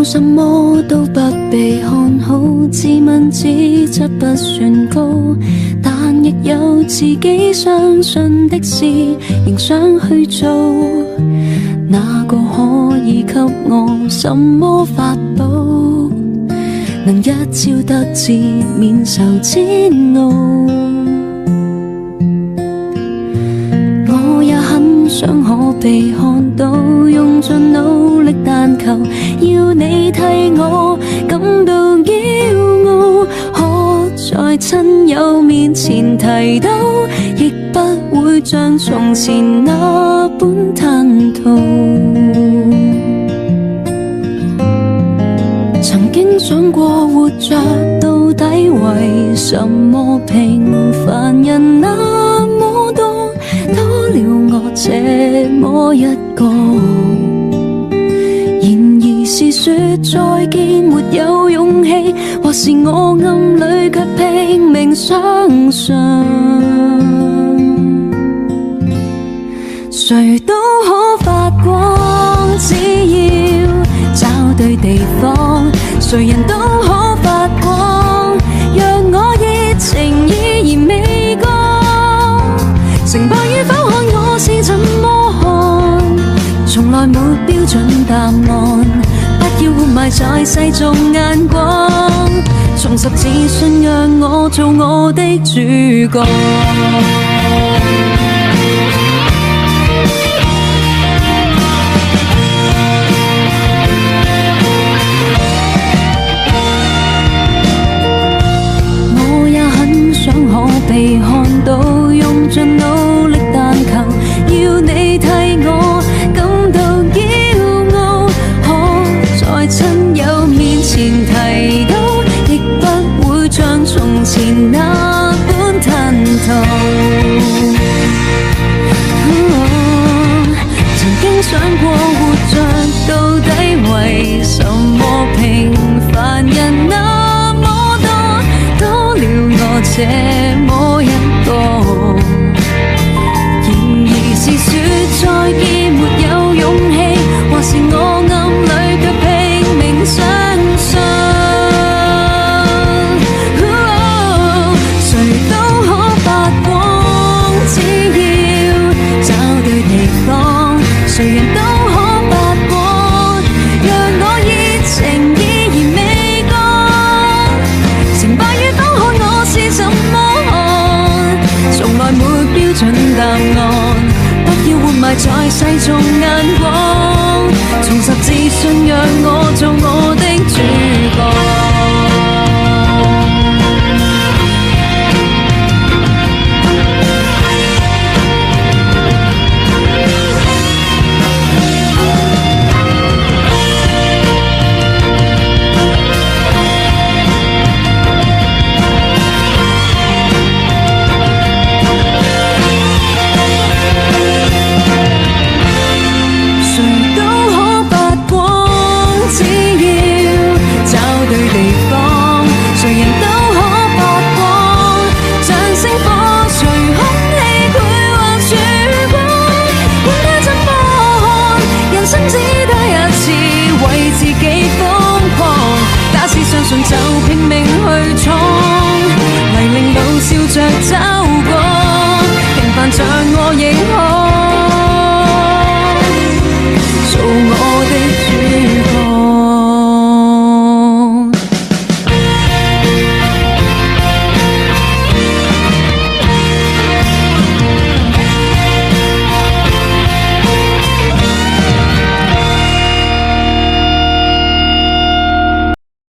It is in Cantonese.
什麼都不被看好，自問資質不算高，但亦有自己相信的事，仍想去做。哪個可以給我什麼法寶，能一朝得志免受煎熬？我也很想可被看到，用盡努力但求要你替我感到驕傲，可在親友面前提到，亦不會像從前那般吞吐。曾經想過活着到底為什麼，平凡人那麼多，多了我這麼一個。然而是說再見沒有勇氣，或是我暗裏卻拼命相信，誰都可發光，只要找對地方，誰人都可發光，讓我熱情依然未乾。成敗與否看我是怎麼看，從來沒標準答案，不要活埋在世俗眼光，重拾自信讓我做我的主角。想可被看到，用盡努力但求要你替我感到驕傲，可在親友面前提到，亦不會像從前那般吞吐。曾經想過活着到底為什麼，平凡人那麼多，多了我這麼一個。然而是說再見沒有勇氣，或是我暗裏卻拼命相信，誰都可發光，只要找對地方，誰人都可發光，讓我熱情依然未乾。成敗與否看我是怎麼看，從來沒標準答案，不要活埋在世俗眼光，重拾自信讓我做我的主角。